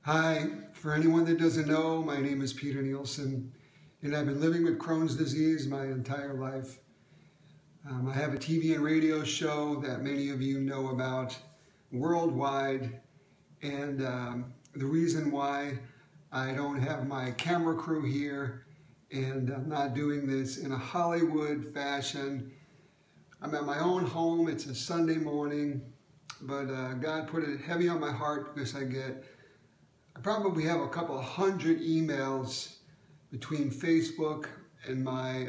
Hi, for anyone that doesn't know, my name is Peter Nielsen, and I've been living with Crohn's disease my entire life. I have a TV and radio show that many of you know about worldwide, and the reason why I don't have my camera crew here and I'm not doing this in a Hollywood fashion. I'm at my own home. It's a Sunday morning, but God put it heavy on my heart because I probably have a couple hundred emails between Facebook and my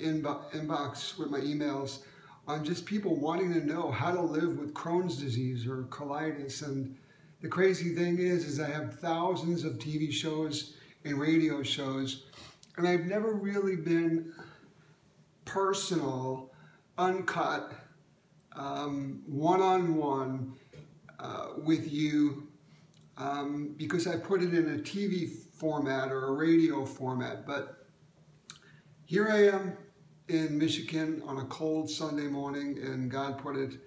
inbox with my emails on just people wanting to know how to live with Crohn's disease or colitis. And the crazy thing is I have thousands of TV shows and radio shows, and I've never really been personal, uncut, one-on-one with you because I put it in a TV format or a radio format. But here I am in Michigan on a cold Sunday morning, and God put it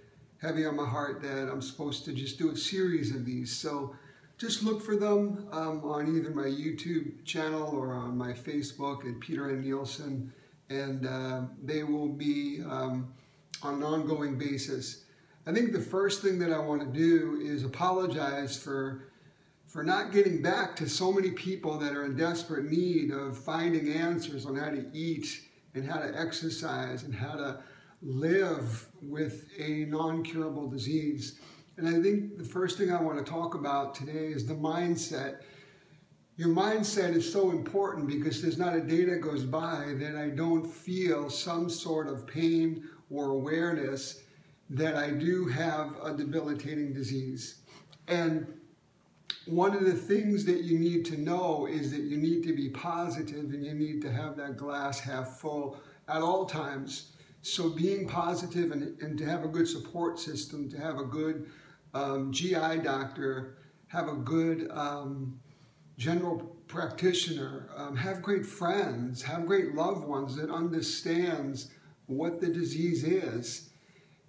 heavy on my heart that I'm supposed to just do a series of these. So just look for them on either my YouTube channel or on my Facebook at Peter N. Nielsen, and they will be on an ongoing basis. I think the first thing that I want to do is apologize for not getting back to so many people that are in desperate need of finding answers on how to eat and how to exercise and how to live with a non-curable disease. And I think the first thing I want to talk about today is the mindset. Your mindset is so important because there's not a day that goes by that I don't feel some sort of pain or awareness that I do have a debilitating disease. And one of the things that you need to know is that you need to be positive and you need to have that glass half full at all times. So being positive and to have a good support system, to have a good GI doctor, have a good general practitioner, have great friends, have great loved ones that understands what the disease is.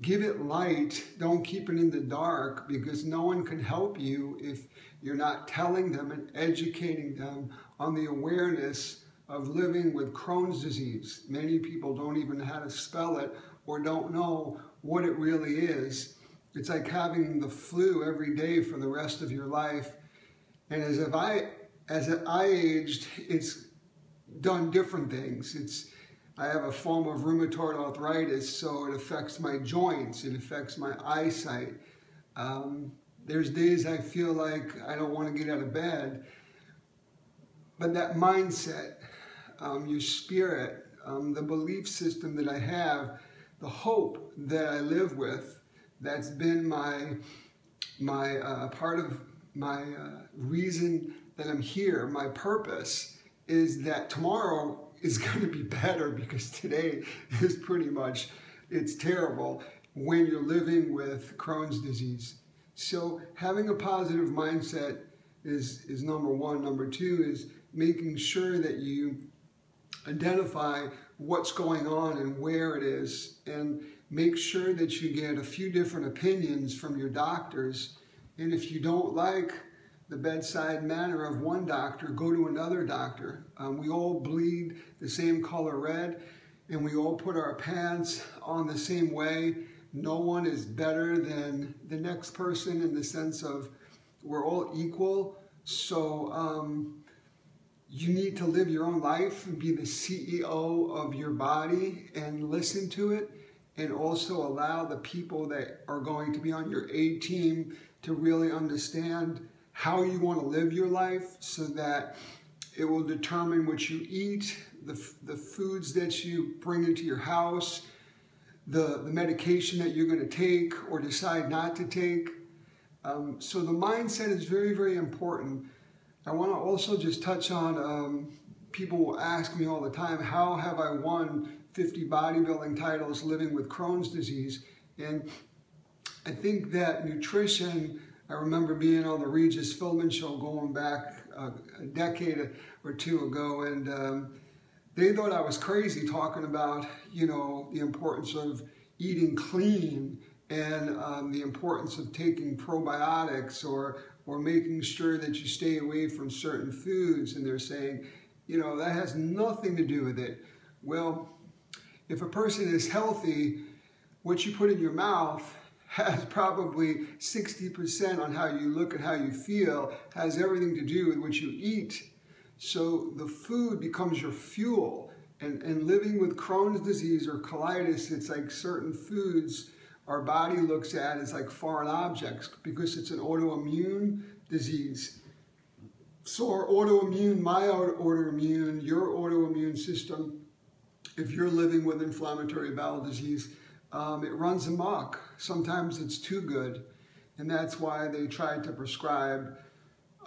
Give it light, don't keep it in the dark, because no one can help you if you're not telling them and educating them on the awareness of living with Crohn's disease. Many people don't even know how to spell it or don't know what it really is. It's like having the flu every day for the rest of your life. And as I aged, it's done different things. I have a form of rheumatoid arthritis, so it affects my joints, it affects my eyesight. There's days I feel like I don't want to get out of bed. But that mindset, your spirit, the belief system that I have, the hope that I live with, that's been my part of my reason that I'm here, my purpose, is that tomorrow is going to be better, because today is pretty much, it's terrible when you're living with Crohn's disease. So having a positive mindset is number one. Number two is making sure that you identify what's going on and where it is, and make sure that you get a few different opinions from your doctors. And if you don't like the bedside manner of one doctor, go to another doctor. We all bleed the same color red, and we all put our pants on the same way. No one is better than the next person in the sense of we're all equal. So you need to live your own life and be the CEO of your body and listen to it, and also allow the people that are going to be on your A team to really understand how you want to live your life, so that it will determine what you eat, the foods that you bring into your house, the medication that you're going to take or decide not to take. So the mindset is very, very important. I want to also just touch on, people will ask me all the time, how have I won 50 bodybuilding titles living with Crohn's disease? And I think that nutrition, I remember being on the Regis Philbin show going back a decade or two ago, and they thought I was crazy talking about, you know, the importance of eating clean and the importance of taking probiotics or making sure that you stay away from certain foods, and they're saying, you know, that has nothing to do with it. Well, if a person is healthy, what you put in your mouth has probably 60% on how you look and how you feel, has everything to do with what you eat. So the food becomes your fuel. And living with Crohn's disease or colitis, it's like certain foods our body looks at as like foreign objects because it's an autoimmune disease. So our autoimmune, my autoimmune, your autoimmune system, if you're living with inflammatory bowel disease, it runs amok. Sometimes it's too good, and that's why they tried to prescribe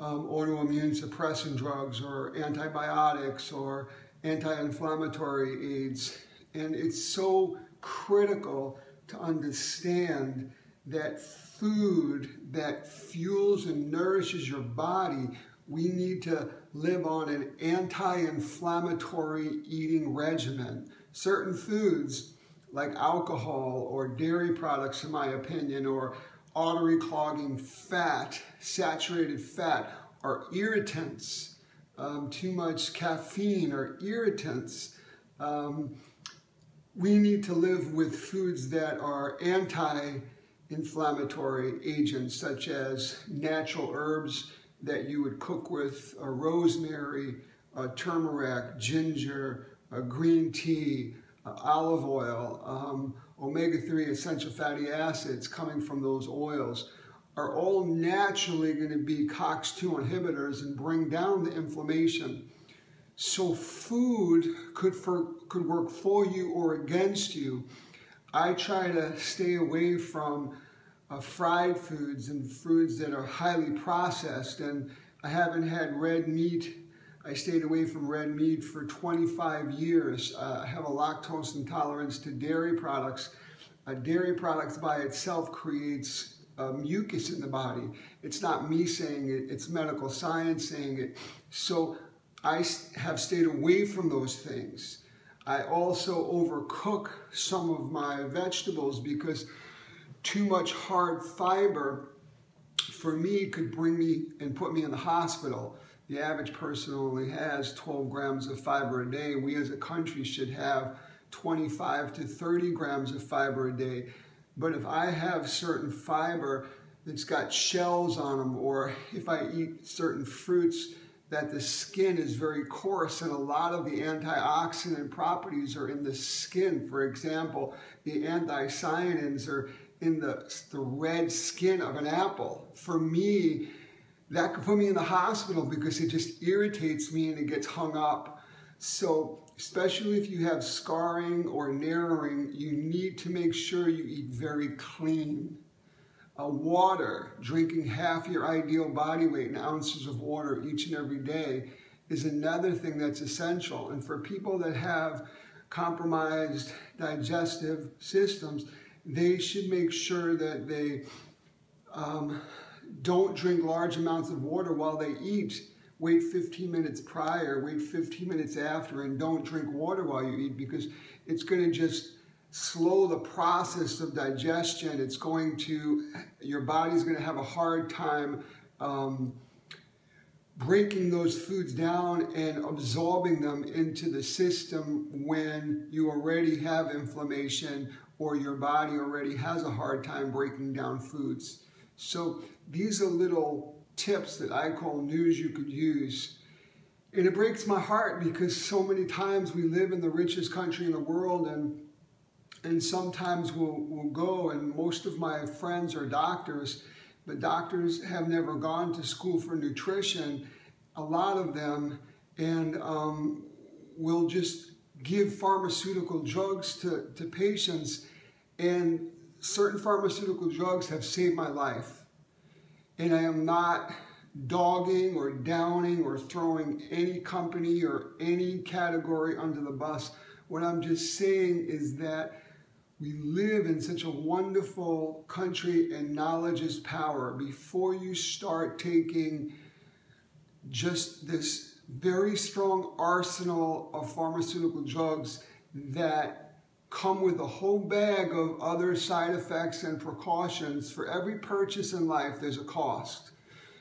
autoimmune suppressant drugs or antibiotics or anti-inflammatory aids. And it's so critical to understand that food that fuels and nourishes your body, we need to live on an anti-inflammatory eating regimen. Certain foods like alcohol or dairy products, in my opinion, or artery clogging fat, saturated fat, are irritants. Too much caffeine are irritants. We need to live with foods that are anti-inflammatory agents, such as natural herbs that you would cook with rosemary, turmeric, ginger, green tea, olive oil, omega-3 essential fatty acids coming from those oils are all naturally going to be COX-2 inhibitors and bring down the inflammation. So food could work for you or against you. I try to stay away from fried foods and foods that are highly processed, and I haven't had red meat. I stayed away from red meat for 25 years. I have a lactose intolerance to dairy products. Dairy products by itself creates mucus in the body. It's not me saying it, it's medical science saying it. So I have stayed away from those things. I also overcook some of my vegetables because too much hard fiber for me could bring me and put me in the hospital. The average person only has 12 grams of fiber a day. We as a country should have 25 to 30 grams of fiber a day. But if I have certain fiber that's got shells on them, or if I eat certain fruits that the skin is very coarse and a lot of the antioxidant properties are in the skin. For example, the anthocyanins are in the red skin of an apple. For me, that could put me in the hospital because it just irritates me and it gets hung up. So especially if you have scarring or narrowing, you need to make sure you eat very clean. Water, drinking half your ideal body weight in ounces of water each and every day is another thing that's essential. And for people that have compromised digestive systems, they should make sure that they don't drink large amounts of water while they eat. Wait 15 minutes prior, wait 15 minutes after, and don't drink water while you eat because it's going to just slow the process of digestion. It's going to, your body's going to have a hard time breaking those foods down and absorbing them into the system when you already have inflammation or your body already has a hard time breaking down foods. So these are little tips that I call news you could use. And it breaks my heart because so many times we live in the richest country in the world, and sometimes we'll go, and most of my friends are doctors, but doctors have never gone to school for nutrition, a lot of them, and will just give pharmaceutical drugs to patients, and certain pharmaceutical drugs have saved my life. And I am not dogging or downing or throwing any company or any category under the bus. What I'm just saying is that we live in such a wonderful country and knowledge is power. Before you start taking just this very strong arsenal of pharmaceutical drugs that come with a whole bag of other side effects and precautions. For every purchase in life, there's a cost.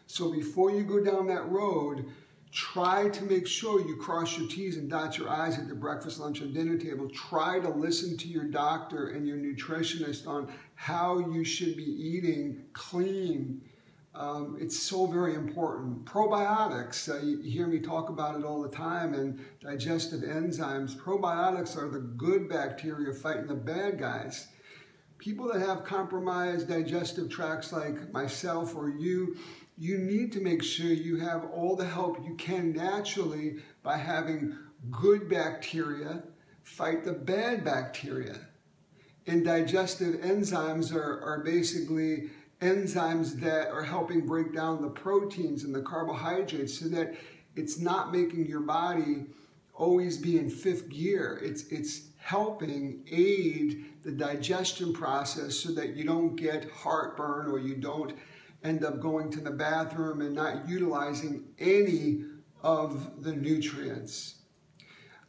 So before you go down that road, try to make sure you cross your T's and dot your I's at the breakfast, lunch, and dinner table. Try to listen to your doctor and your nutritionist on how you should be eating clean. It's so very important. Probiotics, you hear me talk about it all the time, and digestive enzymes. Probiotics are the good bacteria fighting the bad guys. People that have compromised digestive tracts like myself or you need to make sure you have all the help you can naturally by having good bacteria fight the bad bacteria. And digestive enzymes are basically enzymes that are helping break down the proteins and the carbohydrates so that it's not making your body always be in fifth gear. It's helping aid the digestion process so that you don't get heartburn or you don't end up going to the bathroom and not utilizing any of the nutrients.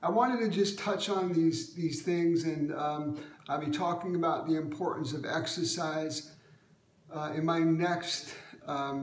I wanted to just touch on these things, and I'll be talking about the importance of exercise in my next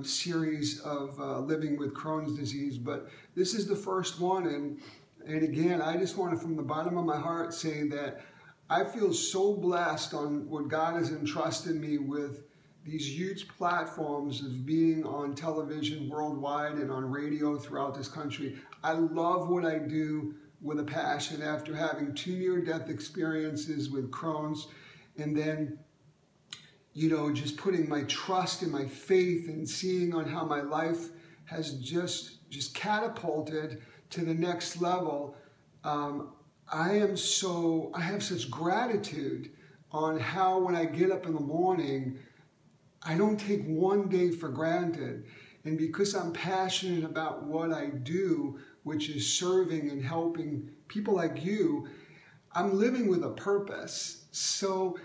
series of living with Crohn's disease, but this is the first one, and again, I just want to, from the bottom of my heart, say that I feel so blessed on what God has entrusted me with, these huge platforms of being on television worldwide and on radio throughout this country. I love what I do with a passion after having 2 near-death experiences with Crohn's, and then, you know, just putting my trust and my faith and seeing on how my life has just catapulted to the next level. I have such gratitude on how when I get up in the morning, I don't take one day for granted. And because I'm passionate about what I do, which is serving and helping people like you, I'm living with a purpose. So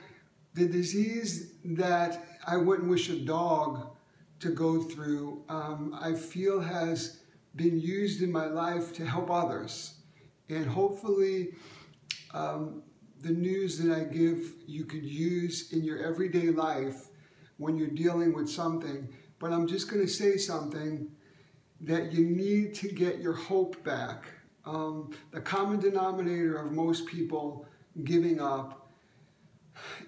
the disease that I wouldn't wish a dog to go through, I feel has been used in my life to help others. And hopefully the news that I give you could use in your everyday life when you're dealing with something. But I'm just going to say something that you need to get your hope back. The common denominator of most people giving up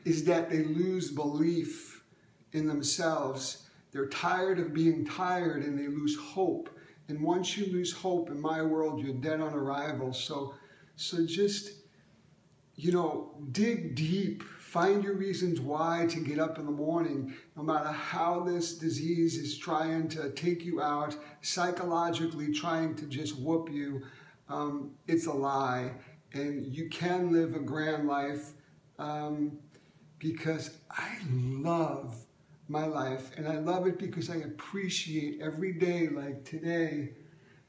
is that they lose belief in themselves. They're tired of being tired and they lose hope. And once you lose hope, in my world, you're dead on arrival. So just, you know, dig deep. Find your reasons why to get up in the morning, no matter how this disease is trying to take you out, psychologically trying to just whoop you. It's a lie. And you can live a grand life because I love my life. And I love it because I appreciate every day, like today,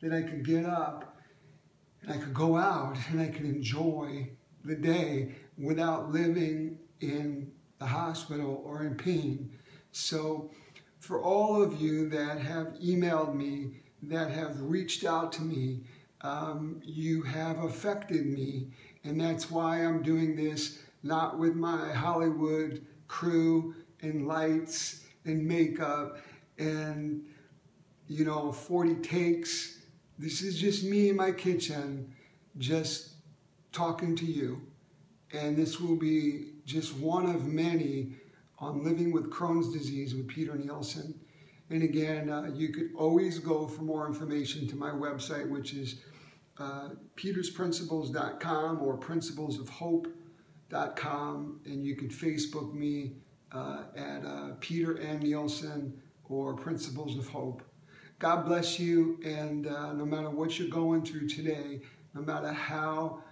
that I could get up and I could go out and I could enjoy the day without living in the hospital or in pain. So for all of you that have emailed me, that have reached out to me, you have affected me. And that's why I'm doing this, not with my Hollywood crew and lights and makeup and, you know, 40 takes. This is just me in my kitchen, just talking to you. And this will be just one of many on living with Crohn's disease with Peter Nielsen. And again, you could always go for more information to my website, which is petersprinciples.com or principlesofhope.com. And you could Facebook me at Peter N. Nielsen or Principles of Hope. God bless you, and no matter what you're going through today, no matter how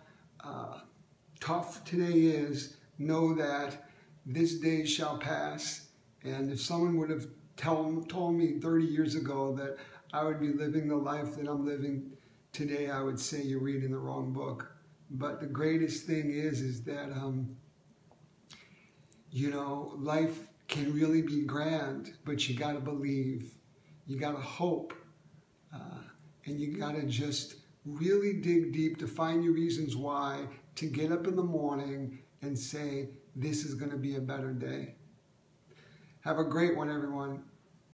tough today is, know that this day shall pass. And if someone would have told me 30 years ago that I would be living the life that I'm living today, I would say you're reading the wrong book. But the greatest thing is that, you know, life can really be grand, but you got to believe, you got to hope, and you got to just really dig deep to find your reasons why to get up in the morning and say, this is going to be a better day. Have a great one, everyone.